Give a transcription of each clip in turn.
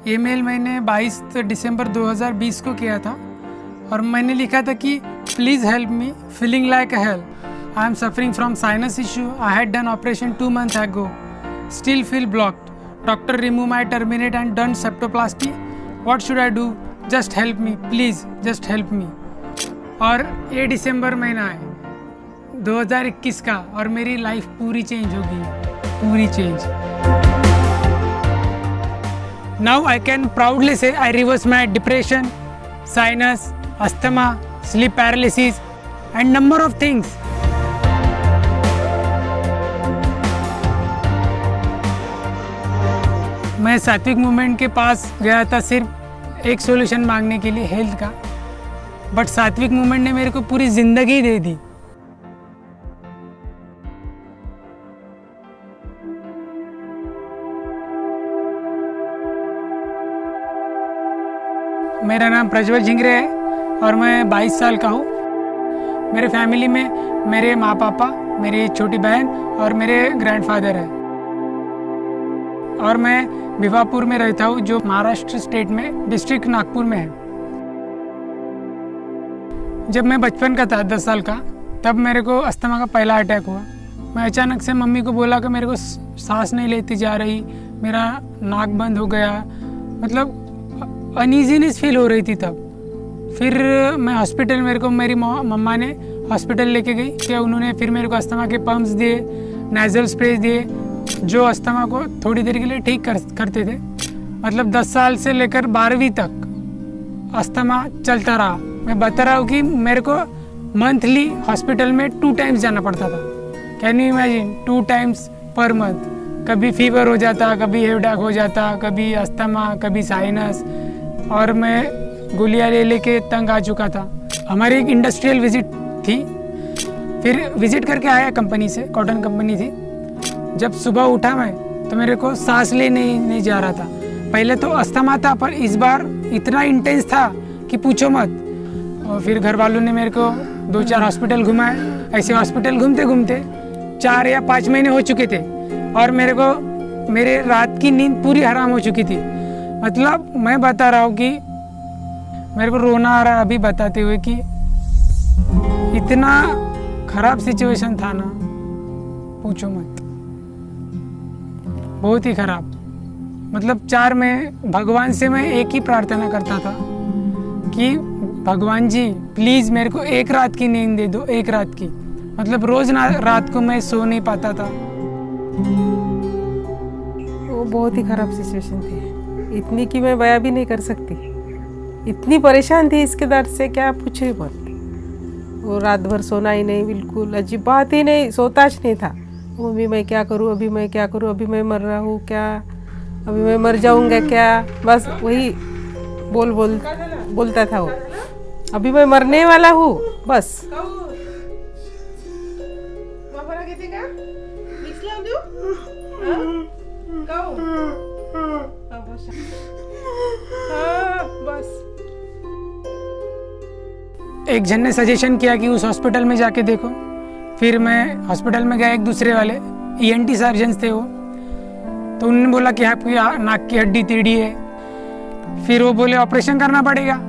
Email मैंने 22 दिसंबर 2020 को किया था और मैंने लिखा था कि please help me, feeling like hell, I am suffering from sinus issue, I had done operation 2 months ago, still feel blocked, doctor remove my terminate and done septoplasty, what should I do, just help me please, just help me. और ये दिसंबर महीना है 2021 का और मेरी life पूरी change होगी, पूरी change. Now I can proudly say I reversed my depression, sinus, asthma, sleep paralysis and number of things. मैं सात्विक मूवमेंट के पास गया था सिर्फ एक सॉल्यूशन मांगने के लिए, हेल्थ का, बट सात्विक मूवमेंट ने मेरे को पूरी जिंदगी दे दी। मेरा नाम प्रज्वल झिंगरे है और मैं 22 साल का हूँ। मेरे फैमिली में मेरे माँ पापा, मेरी छोटी बहन और मेरे ग्रैंडफादर है। और मैं भिवापुर में रहता हूँ जो महाराष्ट्र स्टेट में डिस्ट्रिक्ट नागपुर में है। जब मैं बचपन का था 10 साल का, तब मेरे को अस्थमा का पहला अटैक हुआ। मैं अचानक से मम्मी को बोला कि मेरे को सांस नहीं लेती जा रही, मेरा नाक बंद हो गया, मतलब अनईजीनेस फील हो रही थी तब। फिर मैं हॉस्पिटल, मेरे को मेरी मम्मा ने हॉस्पिटल लेके गई, क्या उन्होंने फिर मेरे को अस्थमा के पम्प्स दिए, नेज़ल स्प्रे दिए, जो अस्थमा को थोड़ी देर के लिए ठीक करते थे। मतलब 10 साल से लेकर 12वीं तक अस्थमा चलता रहा। मैं बता रहा हूँ कि मेरे को मंथली हॉस्पिटल में 2 times जाना पड़ता था। Can you imagine, 2 times per month. कभी फीवर हो जाता, कभी हेडेक हो जाता, कभी अस्थमा, कभी साइनस, और मैं गोलियां ले लेके तंग आ चुका था। हमारी एक इंडस्ट्रियल विजिट थी, फिर विजिट करके आया कंपनी से, कॉटन कंपनी थी। जब सुबह उठा मैं तो मेरे को सांस ले नहीं जा रहा था। पहले तो अस्थमा था, पर इस बार इतना इंटेंस था कि पूछो मत। और फिर घर वालों ने मेरे को 2-4 हॉस्पिटल घुमाए। ऐसे हॉस्पिटल घूमते घूमते 4 या 5 महीने हो चुके थे और मेरे रात की नींद पूरी हराम हो चुकी थी। मतलब मैं बता रहा हूँ कि मेरे को रोना आ रहा है अभी बताते हुए कि इतना खराब सिचुएशन था ना, पूछो मत, बहुत ही खराब। मतलब 4 में भगवान से मैं एक ही प्रार्थना करता था कि भगवान जी प्लीज़ मेरे को एक रात की नींद दे दो, एक रात की। मतलब रोज रात को मैं सो नहीं पाता था। वो बहुत ही खराब सिचुएशन थी, इतनी कि मैं बयां भी नहीं कर सकती। इतनी परेशान थी इसके दर्द से, क्या पूछे मत। वो रात भर सोना ही नहीं, बिल्कुल अजीब बात ही नहीं, सोताच नहीं था। अभी मैं क्या करूँ, अभी मैं क्या करूँ, अभी मैं मर रहा हूँ क्या, अभी मैं मर जाऊँगा क्या, बस वही बोलता था वो। अभी मैं मरने वाला हूँ बस। एक जन ने सजेशन किया कि उस हॉस्पिटल में जाके देखो। फिर मैं हॉस्पिटल में गया, एक दूसरे वाले ENT सर्जन्स थे वो, तो उन्होंने बोला कि आपकी नाक की हड्डी टेढ़ी है। फिर वो बोले ऑपरेशन करना पड़ेगा।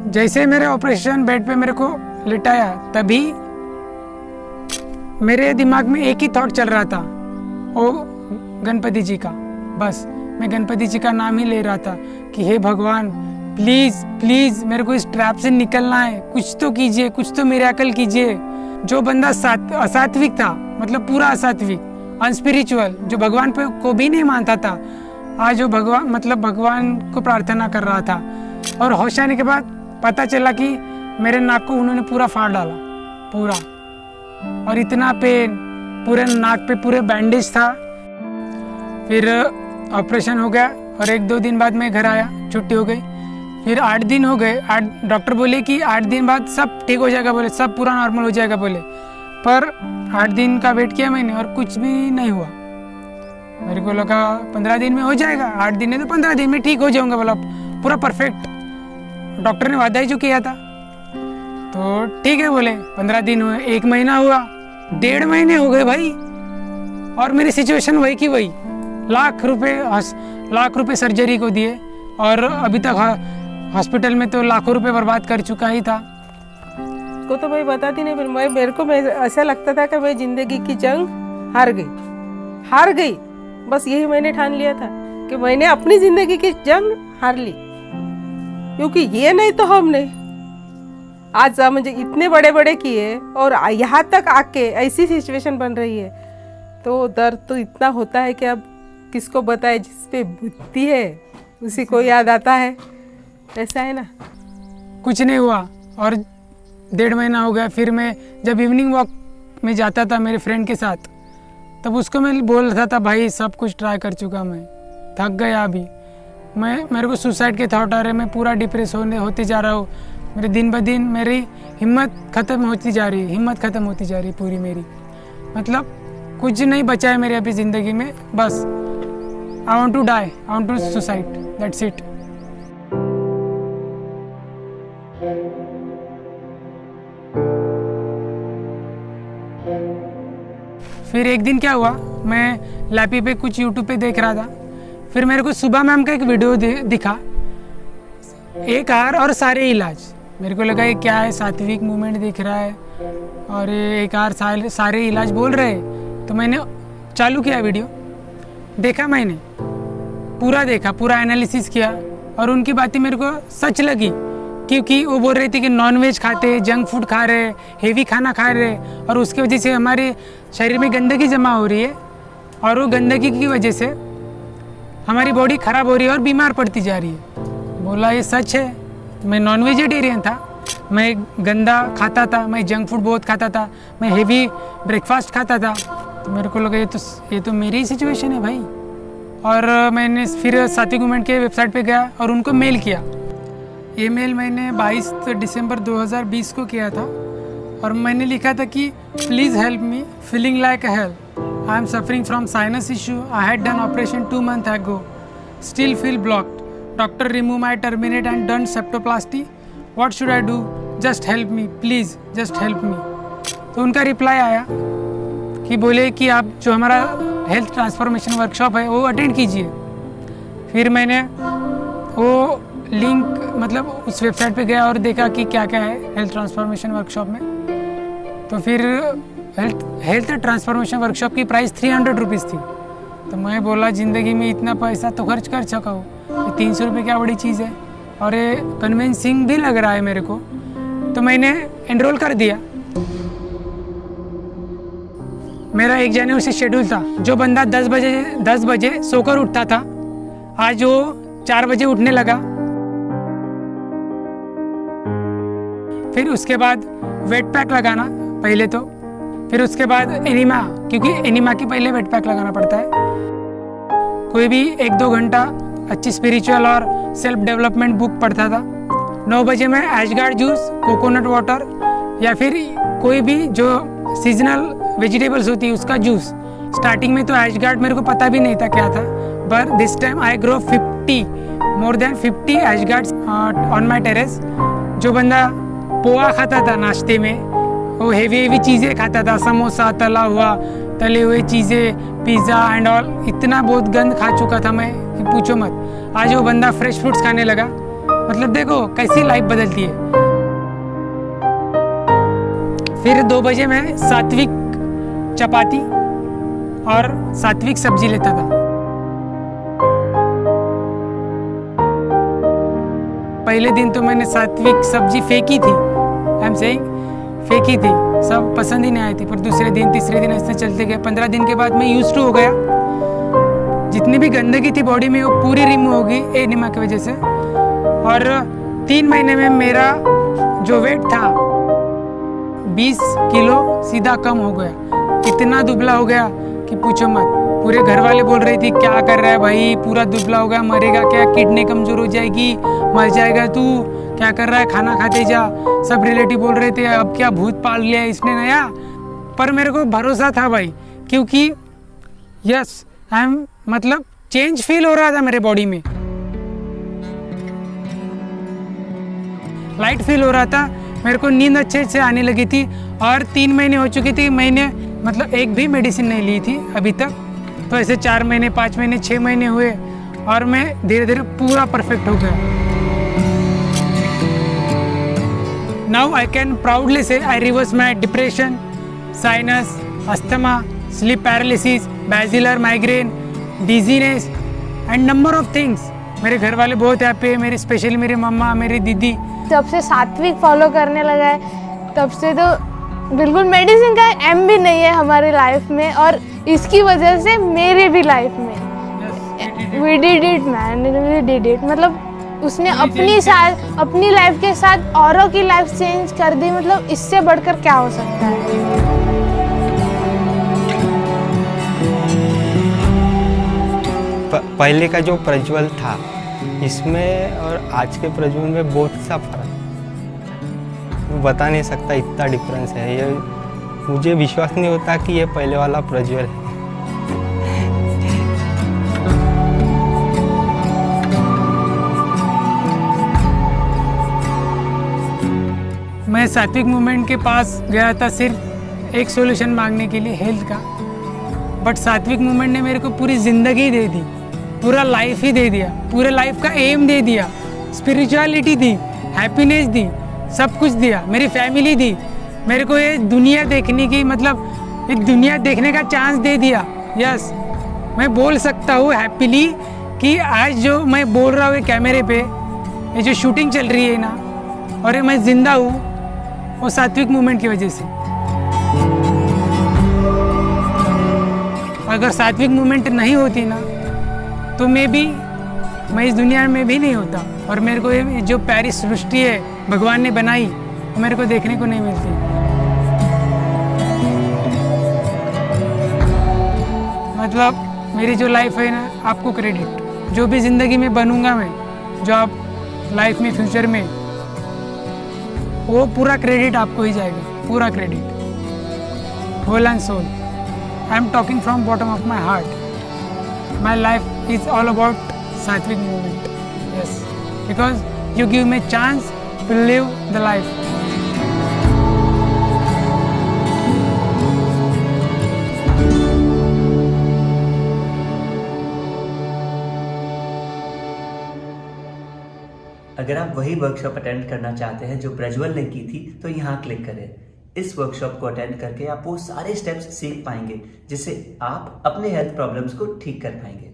जैसे मेरे ऑपरेशन बेड पे मेरे को लिटाया, तभी मेरे दिमाग में एक ही थॉट चल रहा था, वो गणपति जी का। बस मैं गणपति जी का नाम ही ले रहा था कि हे भगवान प्लीज़ प्लीज़ मेरे को इस ट्रैप से निकलना है, कुछ तो कीजिए, कुछ तो मिरेकल कीजिए। जो बंदा असात्विक था, मतलब पूरा असात्विक, अनस्पिरिचुअल, जो भगवान पे को भी नहीं मानता था, आज वो भगवान को प्रार्थना कर रहा था। और होश आने के बाद पता चला कि मेरे नाक को उन्होंने पूरा फाड़ डाला, पूरा। और इतना पेन, पूरे नाक पे पूरे बैंडेज था। फिर ऑपरेशन हो गया और 1-2 दिन बाद मैं घर आया, छुट्टी हो गई। फिर 8 दिन हो गए। डॉक्टर बोले कि 8 दिन बाद सब ठीक हो जाएगा, बोले सब पूरा नॉर्मल हो जाएगा बोले। पर 8 दिन का वेट किया मैंने और कुछ भी नहीं हुआ। मेरे को लगा 15 दिन में हो जाएगा, 8 दिन है तो 15 दिन में ठीक हो जाऊंगा, बोला पूरा परफेक्ट। डॉक्टर ने वादा ही जो किया था, तो ठीक है बोले। 15 दिन हुए, 1 महीना हुआ, 1.5 महीने हो गए भाई, और मेरी सिचुएशन वही की वही। लाख रुपए सर्जरी को दिए और अभी तक हॉस्पिटल में तो लाखों रुपए बर्बाद कर चुका ही था। को तो मैं बताती नहीं, पर मेरे को ऐसा लगता था कि मैं जिंदगी की जंग हार गई। बस यही मैंने ठान लिया था कि मैंने अपनी जिंदगी की जंग हार ली, क्योंकि ये नहीं तो हमने आज मुझे इतने बड़े किए और यहाँ तक आके ऐसी सिचुएशन बन रही है, तो दर्द तो इतना होता है कि अब किसको बताए। जिस पे बुद्धि है उसी को याद आता है, ऐसा है ना। कुछ नहीं हुआ और 1.5 महीना हो गया। फिर मैं जब इवनिंग वॉक में जाता था मेरे फ्रेंड के साथ, तब उसको मैं बोल रहा था भाई सब कुछ ट्राई कर चुका, मैं थक गया अभी, मेरे को सुसाइड के थॉट आ रहे, मैं पूरा डिप्रेस होते जा रहा हूँ। मेरे दिन ब दिन मेरी हिम्मत ख़त्म होती जा रही पूरी मेरी, मतलब कुछ नहीं बचा है मेरे अभी ज़िंदगी में। बस I want to die, I want to suicide, that's it. फिर एक दिन क्या हुआ, मैं लैपी पे कुछ यूट्यूब पे देख रहा था, फिर मेरे को सुबह मैम का एक वीडियो दिखा, एक हार और सारे इलाज। मेरे को लगा ये क्या है, सात्विक मूवमेंट दिख रहा है और ये एक हार सारे इलाज बोल रहे हैं। तो मैंने चालू किया वीडियो, देखा, मैंने पूरा एनालिसिस किया और उनकी बातें मेरे को सच लगी, क्योंकि वो बोल रहे थे कि नॉनवेज खाते, जंक फूड खा रहे, हेवी खाना खा रहे और उसकी वजह से हमारे शरीर में गंदगी जमा हो रही है और वो गंदगी की वजह से हमारी बॉडी ख़राब हो रही है और बीमार पड़ती जा रही है। बोला ये सच है। मैं नॉन वेजिटेरियन था, मैं गंदा खाता था, मैं जंक फूड बहुत खाता था, मैं हेवी ब्रेकफास्ट खाता था। तो मेरे को लगा ये तो मेरी ही सिचुएशन है भाई। और मैंने फिर सात्विक मूवमेंट के वेबसाइट पे गया और उनको मेल किया। ये मेल मैंने 22 दिसंबर 2020 को किया था और मैंने लिखा था कि please help me, feeling like hell, I am suffering from sinus issue, I had done operation 2 months ago, still feel blocked, doctor remove my terminate and done septoplasty, what should I do, just help me please, just help me। तो उनका reply आया कि बोले कि आप जो हमारा health transformation workshop है वो अटेंड कीजिए। फिर मैंने वो लिंक मतलब उस वेबसाइट पे गया और देखा कि क्या क्या है हेल्थ ट्रांसफॉर्मेशन वर्कशॉप में। तो फिर हेल्थ ट्रांसफॉर्मेशन वर्कशॉप की प्राइस 300 रुपीज़ थी। तो मैं बोला ज़िंदगी में इतना पैसा तो खर्च कर चुका हूँ, ये 300 रुपये क्या बड़ी चीज़ है और ये कन्विंसिंग भी लग रहा है मेरे को। तो मैंने एनरोल कर दिया। मेरा 1 जनवरी से शेड्यूल था। जो बंदा 10 बजे सोकर उठता था, आज वो 4 बजे उठने लगा। फिर उसके बाद वेट पैक लगाना पहले तो, फिर उसके बाद एनिमा, क्योंकि एनिमा के पहले वेट पैक लगाना पड़ता है। कोई भी 1-2 घंटा अच्छी स्पिरिचुअल और सेल्फ डेवलपमेंट बुक पढ़ता था। 9 बजे मैं एशगार्ड जूस, कोकोनट वाटर या फिर कोई भी जो सीजनल वेजिटेबल्स होती है उसका जूस। स्टार्टिंग में तो एशगार्ड मेरे को पता भी नहीं था क्या था, but this time I grow more than 50 ash gourds on my terrace. जो बंदा पोहा खाता था नाश्ते में, वो हेवी चीज़ें खाता था, समोसा, तले हुए चीज़ें, पिज़्ज़ा एंड ऑल, इतना बहुत गंद खा चुका था मैं कि पूछो मत। आज वो बंदा फ्रेश फ्रूट्स खाने लगा। मतलब देखो कैसी लाइफ बदलती है। फिर 2 बजे मैं सात्विक चपाती और सात्विक सब्जी लेता था। पहले दिन तो मैंने सात्विक सब्जी फेंकी थी, आई एम सेइंग फेंकी थी, सब पसंद ही नहीं आई थी। पर दूसरे दिन, तीसरे दिन ऐसे चलते गए। 15 दिन के बाद मैं यूज्ड टू हो गया। जितनी भी गंदगी थी बॉडी में वो पूरी रिमूव हो गई एनिमा की वजह से। और 3 महीने में मेरा जो वेट था 20 किलो सीधा कम हो गया। इतना दुबला हो गया कि पूछो मत। पूरे घर वाले बोल रहे थे क्या कर रहा है भाई, पूरा दुबला हो गया, मरेगा क्या, किडनी कमजोर हो जाएगी, मर जाएगा तू, क्या कर रहा है, खाना खाते जा। सब रिलेटिव बोल रहे थे अब क्या भूत पाल लिया इसने नया। पर मेरे को भरोसा था भाई, क्योंकि यस आई एम मतलब चेंज फील हो रहा था मेरे बॉडी में, लाइट फील हो रहा था। मेरे को नींद अच्छे से आने लगी थी और 3 महीने हो चुके थे मैंने मतलब एक भी मेडिसिन नहीं ली थी अभी तक। सिर्फ ऐसे 4 महीने 5 महीने 6 महीने हुए और मैं धीरे धीरे पूरा परफेक्ट हो गया. Now I can proudly say I reversed my depression, sinus, asthma, sleep paralysis, basilar migraine, dizziness and number of things. मेरे घर वाले बहुत हैप्पी है, मेरी स्पेशली मेरी मम्मा, मेरी दीदी. जब से सात्विक फॉलो करने लगा है तब से तो बिल्कुल मेडिसिन का एम भी नहीं है हमारी लाइफ में, और इसकी वजह से मेरे भी लाइफ में we did it man, we did it. मतलब उसने अपनी लाइफ के साथ औरों की लाइफ चेंज कर दी. मतलब इससे बढ़कर क्या हो सकता है. पहले का जो प्रज्वल था इसमें और आज के प्रज्वल में बहुत सा फर्क, मैं बता नहीं सकता, इतना डिफरेंस है. ये मुझे विश्वास नहीं होता कि ये पहले वाला प्रज्वल है. मैं सात्विक मूवमेंट के पास गया था सिर्फ एक सॉल्यूशन मांगने के लिए, हेल्थ का. बट सात्विक मूवमेंट ने मेरे को पूरी ज़िंदगी दे दी, पूरा लाइफ ही दे दिया, पूरे लाइफ का एम दे दिया, स्पिरिचुअलिटी दी, हैप्पीनेस दी, सब कुछ दिया, मेरी फैमिली दी. मेरे को ये दुनिया देखने की, मतलब एक दुनिया देखने का चांस दे दिया. यस, मैं बोल सकता हूँ हैप्पीली कि आज जो मैं बोल रहा हूँ कैमरे पे, ये जो शूटिंग चल रही है ना, और ये मैं ज़िंदा हूँ, वो सात्विक मूवमेंट की वजह से. अगर सात्विक मूवमेंट नहीं होती ना तो मैं इस दुनिया में भी नहीं होता, और मेरे को ये जो प्यारी सृष्टि है भगवान ने बनाई वो मेरे को देखने को नहीं मिलती. मतलब मेरी जो लाइफ है ना, आपको क्रेडिट. जो भी ज़िंदगी में बनूंगा मैं, जो आप लाइफ में फ्यूचर में, वो पूरा क्रेडिट आपको ही जाएगा, पूरा credit, whole and sole. I am talking from bottom of my heart. My life is all about Sattvic movement. Yes, because you give me chance to live the life. अगर आप वही वर्कशॉप अटेंड करना चाहते हैं जो प्रज्वल ने की थी तो यहाँ क्लिक करें. इस वर्कशॉप को अटेंड करके आप वो सारे स्टेप्स सीख पाएंगे जिससे आप अपने हेल्थ प्रॉब्लम्स को ठीक कर पाएंगे.